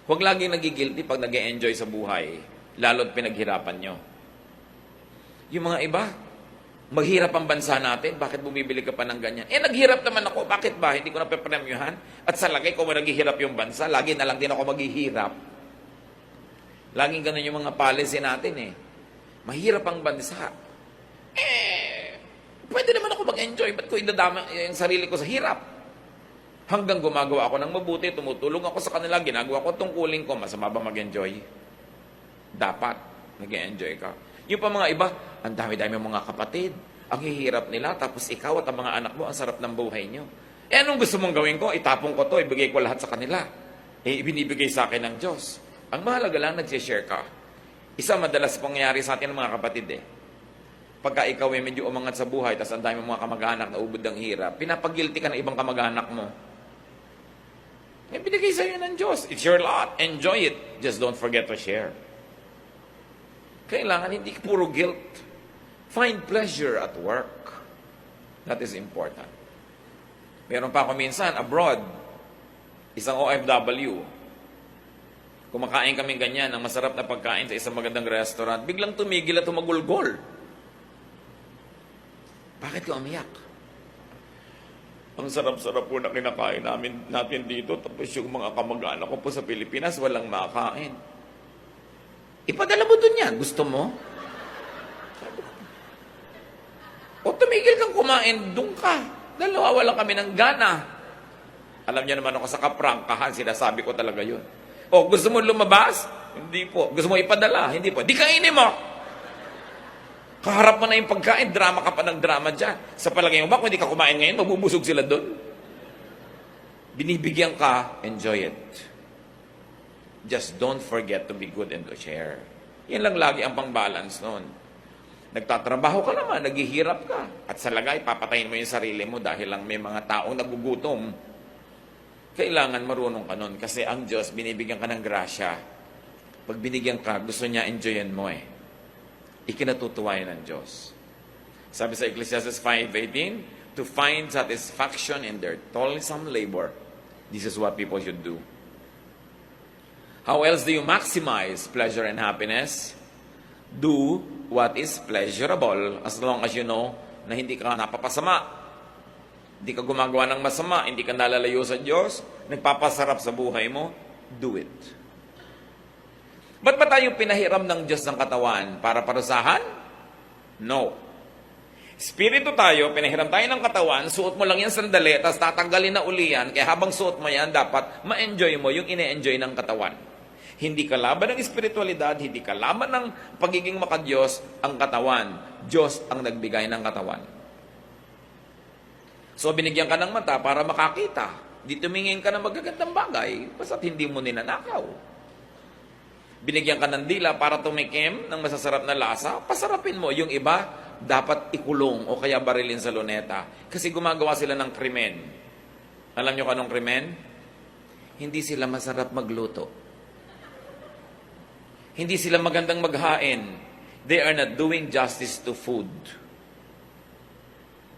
Huwag laging nagigilty pag nag-e-enjoy sa buhay, lalo't pinaghirapan nyo. Yung mga iba, maghirap ang bansa natin, bakit bumibili ka pa ng ganyan? Naghirap naman ako, bakit ba? Hindi ko na pepremyuhan. At sa lagay ko, naghihirap yung bansa, lagi na lang din ako maghihirap. Laging ganun yung mga policy natin eh. Mahirap ang bansa. Pwede naman ako mag-enjoy, ba't ko idadama yung sarili ko sa hirap? Hanggang gumagawa ako ng mabuti, tumutulong ako sa kanila, ginagawa ko tungkulin ko, masama ba mag-enjoy? Dapat, nag-enjoy ka. Yung pa mga iba, ang dami-dami mga kapatid, ang hihirap nila, tapos ikaw at ang mga anak mo, ang sarap ng buhay nyo. Anong gusto mong gawin ko? Itapong ko to, ibigay ko lahat sa kanila. Ibinibigay sa akin ng Diyos. Ang mahalaga lang, nag-share ka. Isa madalas pangyayari sa atin ng mga kapatid Pagka ikaw ay medyo umangat sa buhay, tapos ang dami mga kamag-anak na ubod ng hirap, pinapagilty ka ng ibang kamag-anak mo. Binigay sa'yo ng Diyos. It's your lot. Enjoy it. Just don't forget to share. Kailangan hindi puro guilt. Find pleasure at work. That is important. Meron pa ako minsan, abroad, isang OFW, kumakain kami ganyan ng masarap na pagkain sa isang magandang restaurant, biglang tumigil at tumagulgol. Bakit ka umiyak? Ang sarap-sarap po na kinakain natin dito, tapos yung mga kamag-anak ko po sa Pilipinas, walang makakain. Ipadala mo dun yan. Gusto mo? O tumigil kang kumain, dun ka. Dahil nawawala kami ng gana. Alam niyo naman ako sa kaprangkahan, sinasabi ko talaga yun. O, gusto mo lumabas? Hindi po. Gusto mo ipadala? Hindi po. Di kainin mo! Kaharap mo na yung pagkain, drama ka pa ng drama dyan. Sa palagay mo ba, kung hindi ka kumain ngayon, mabubusog sila doon? Binibigyan ka, enjoy it. Just don't forget to be good and to share. Yan lang lagi ang pang-balance noon. Nagtatrabaho ka naman, naghihirap ka. At sa lagay, papatayin mo yung sarili mo dahil lang may mga taong nagugutom. Kailangan marunong ka nun kasi ang Diyos, binibigyan ka ng grasya. Pag binigyan ka, gusto niya enjoyin mo Ikinatutuwa yan ng Diyos. Sabi sa Ecclesiastes 5:18, to find satisfaction in their toilsome labor, this is what people should do. How else do you maximize pleasure and happiness? Do what is pleasurable as long as you know na hindi ka napapasama. Hindi ka gumagawa ng masama, hindi ka nalalayo sa Diyos, nagpapasarap sa buhay mo, do it. Ba't ba tayo pinahiram ng Diyos ng katawan? Para parusahan? No. Espiritu tayo, pinahiram tayo ng katawan, suot mo lang yan sandali, tapos tatanggalin na uli yan, kaya habang suot mo yan, dapat ma-enjoy mo yung ine-enjoy ng katawan. Hindi kalaban ng espiritualidad, hindi kalaban ng pagiging makadiyos ang katawan. Diyos ang nagbigay ng katawan. So, binigyan ka ng mata para makakita. Di tumingin ka ng magagandang bagay, basta't hindi mo ninanakaw. Binigyan ka ng dila para tumikim ng masasarap na lasa, pasarapin mo. Yung iba, dapat ikulong o kaya barilin sa luneta. Kasi gumagawa sila ng krimen. Alam nyo kung anong krimen? Hindi sila masarap magluto. Hindi sila magandang maghain. They are not doing justice to food.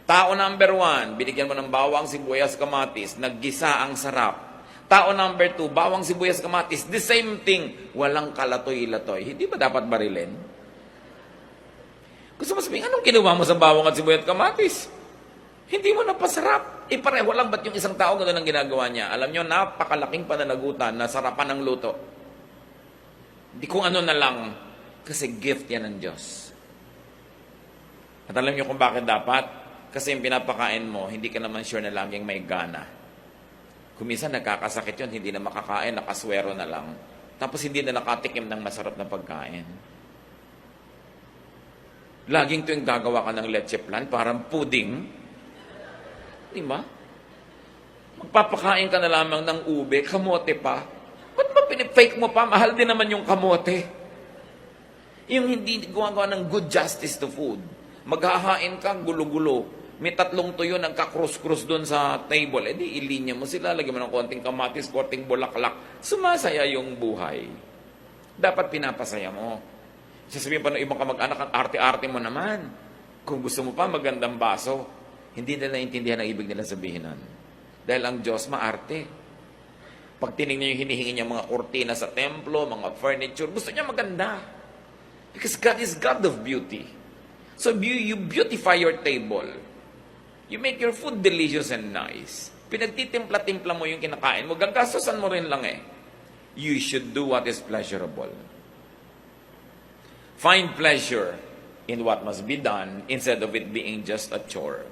Tao number 1, binigyan mo ng bawang, sibuyas, kamatis, naggisa ang sarap. Tao number 2, bawang, sibuyas, kamatis, the same thing, walang kalatoy-latoy. Hindi ba dapat barilin? Gusto mo sabihin, anong ginawa mo sa bawang at sibuyas at kamatis? Hindi mo napasarap. Pareho lang, ba't yung isang tao gano'n ang ginagawa niya? Alam nyo, napakalaking pananagutan na sarapan ng luto. Di kung ano na lang, kasi gift yan ng Diyos. At alam nyo kung bakit dapat? Kasi yung pinapakain mo, hindi ka naman sure na laging may gana. Kuminsan nagkakasakit yun, hindi na makakain, nakaswero na lang. Tapos hindi na nakatikim ng masarap na pagkain. Laging tuwing gagawa ka ng leche plan, parang pudding. Di ba? Magpapakain ka na lamang ng ube, kamote pa. Ba't ba pinipake mo pa? Mahal din naman yung kamote. Yung hindi gumagawa ng good justice to food. Maghahain ka, gulo-gulo. May 3 tuyo nagka-cross-cross doon sa table. Di ilinya mo sila, lagyan mo ng konting kamatis, konting bulaklak. Sumasaya yung buhay. Dapat pinapasaya mo. Sasabihin pa ng ibang kamag-anak, ang arte-arte mo naman. Kung gusto mo pa, magandang baso. Hindi nila naintindihan ang ibig nila sabihin nun. Dahil ang Diyos maarte. Pag tinignan yung hinihingi niya mga kurtina sa templo, mga furniture, gusto niya maganda. Because God is God of beauty. So you beautify your table. You make your food delicious and nice. Pinagtitimpla-timpla mo yung kinakain mo, gagastusan mo rin lang eh. You should do what is pleasurable. Find pleasure in what must be done instead of it being just a chore.